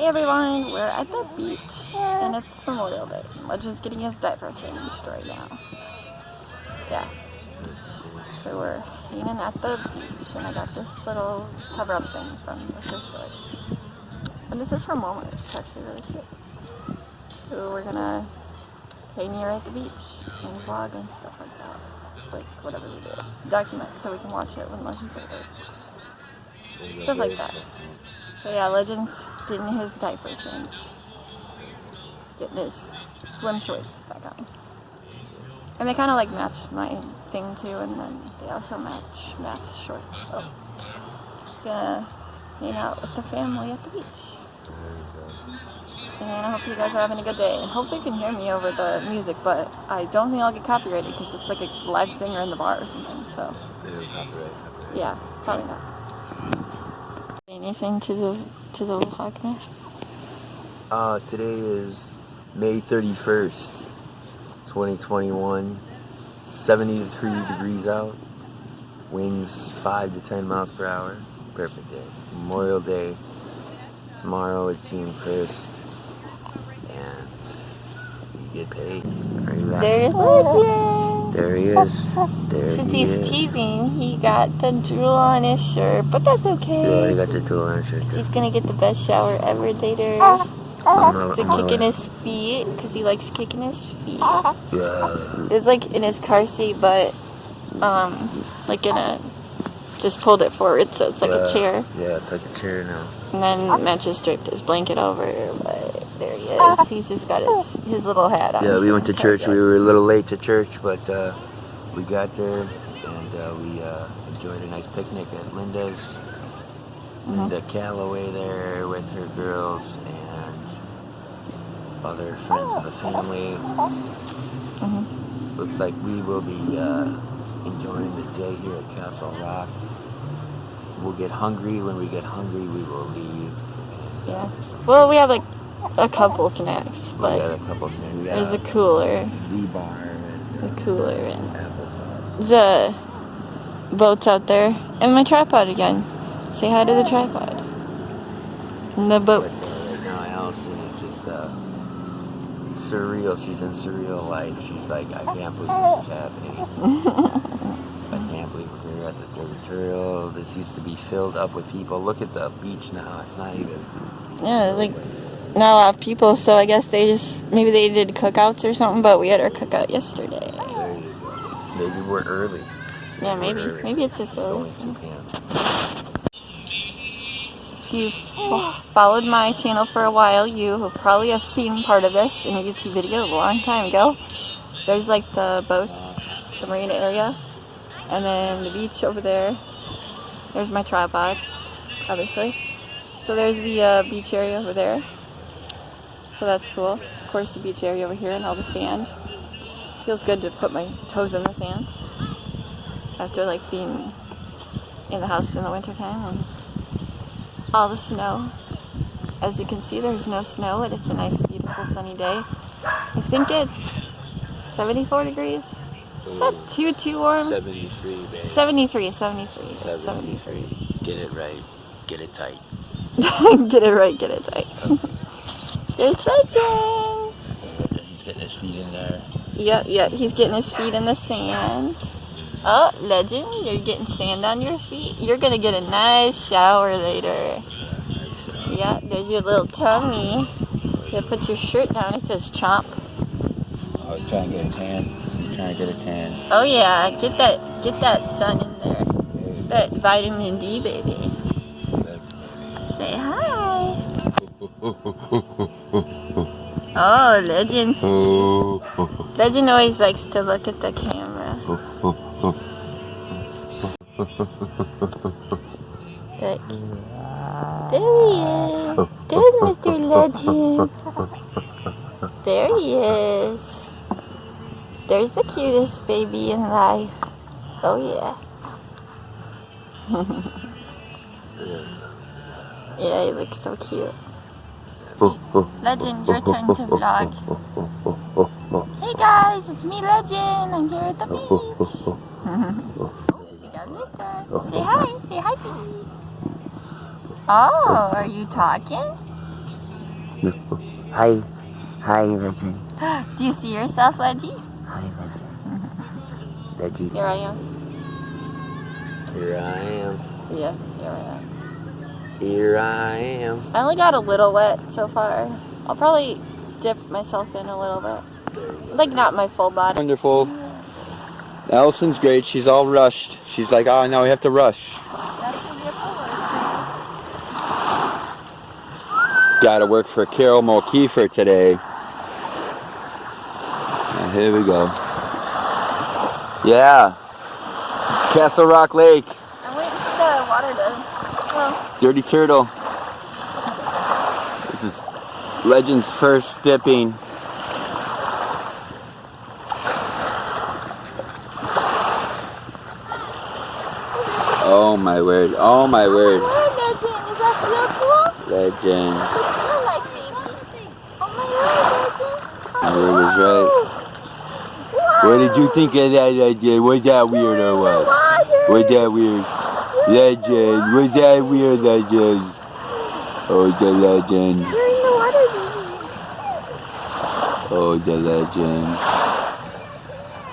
Hey everyone, we're at the beach and it's Memorial Day. Legend's getting his diaper changed right now. Yeah. So we're hanging at the beach and I got this little cover up thing from the thrift store. And this is from Walmart. It's actually really cute. So we're gonna hang here at the beach and vlog and stuff like that. Like whatever we do. Document so we can watch it when Legend's over. Stuff like that. So yeah, Legend's getting his diaper changed. Getting his swim shorts back on. And they kind of like match my thing too, and then they also match Matt's shorts. So, gonna hang out with the family at the beach. And I hope you guys are having a good day. And hopefully you can hear me over the music, but I don't think I'll get copyrighted because it's like a live singer in the bar or something, so. Yeah, probably not. Anything to the vlog now? Today is May 31st, 2021. 73 degrees out. Winds 5 to 10 miles per hour. Perfect day. Memorial Day. Tomorrow is June 1st. And we get paid. There's Legend! There he is. There Since he he's is. teasing, he got the drool on his shirt, but that's okay. Yeah, he got the drool on his shirt. He's gonna get the best shower ever later. To kicking his feet, because he likes kicking his feet. Yeah. It's like in his car seat, but like in a, just pulled it forward, so it's like a chair. Yeah, it's like a chair now. And then Matt just draped his blanket over, but there he is. He's just got his little hat on. Yeah, we went to church. We were a little late to church, but we got there and we enjoyed a nice picnic at Linda's. Linda Calloway there with her girls and other friends of the family. Looks like we will be enjoying the day here at Castle Rock. We'll get hungry. When we get hungry, we will leave. Yeah. Well, we have like a couple snacks, but we got a couple snacks. there's a cooler. Z-bar and The cooler and applesauce. the boats out there. And my tripod again. Say hi to the tripod. And the boat. But right now, Allison is just surreal. She's in surreal life. She's like, I can't believe this is happening. I can't believe we're here at the territorial. This used to be filled up with people. Look at the beach now. It's not even. Yeah, like not a lot of people, so I guess maybe they did cookouts or something, but we had our cookout yesterday. There you go. Maybe we're early. Yeah, maybe. Maybe it's just early. It's only 2 p.m. If you followed my channel for a while, you probably have seen part of this in a YouTube video a long time ago. There's like the boats, the marina area, and then the beach over there. There's my tripod, obviously. So there's the beach area over there. So that's cool. Of course, the beach area over here and all the sand. Feels good to put my toes in the sand after like being in the house in the wintertime and all the snow. As you can see, there's no snow and it's a nice, beautiful, sunny day. I think it's 74 degrees. Not too warm. 73, baby. 73. 73. Get it right. Get it tight. Get it right, get it tight. There's Legend! He's getting his feet in there. Yep, he's getting his feet in the sand. Oh, Legend, you're getting sand on your feet. You're gonna get a nice shower later. Yeah, there's your little tummy. You put your shirt down, it says chomp. I was trying to get a tan. He's trying to get a tan. Oh yeah, get that sun in there. That vitamin D, baby. Say hi. Oh, Legend. Legend always likes to look at the camera. Look. There he is. There's Mr. Legend. There he is. There's the cutest baby in life. Oh yeah. Yeah, he looks so cute. Legend, your turn to vlog. Hey guys, it's me, Legend. I'm here at the beach. Oh, you got liquor. Say hi, baby. Oh, are you talking? Hi. Hi, Legend. Do you see yourself, Leggy? Hi, Legend. Legend. Here I am. Here I am. Yeah, here I am. Here I am. I only got a little wet so far. I'll probably dip myself in a little bit. Like, not my full body. Wonderful. Allison's great. She's all rushed. She's like, oh, now we have to rush. Got to work for Carol Mulkiefer today. Here we go. Yeah. Castle Rock Lake. I'm waiting for the water to... Well, Dirty Turtle. This is Legend's first dipping. Oh my word. Oh my word. Legend, is that real cool? Legend. What's it feel like, baby? Oh my word, Legend. My word was right. What did you think of that, Legend? Was that weird or what? Was that weird? Legend. Was that weird, Legend? Oh, the Legend. You're in the water, baby. Oh, the Legend.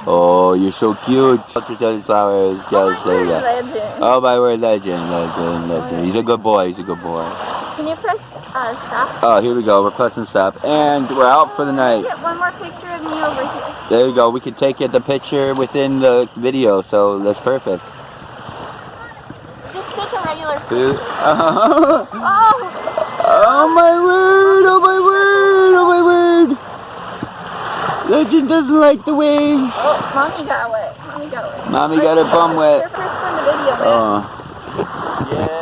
Oh, you're so cute. Those flowers. Gotta say that. Legend. Oh, my word, Legend. Legend. He's a good boy. He's a good boy. Can you press stop? Oh, here we go. We're pressing stop. And we're out for the night. Get one more picture of me over here. There you go. We can take the picture within the video, so that's perfect. Just take a regular picture. Oh, Oh! oh my word! Oh my word! Oh my word! Legend doesn't like the waves. Oh, Mommy got wet. Mommy got wet. Mommy got her bum Her wet. first one in the video, man. Oh. Yeah.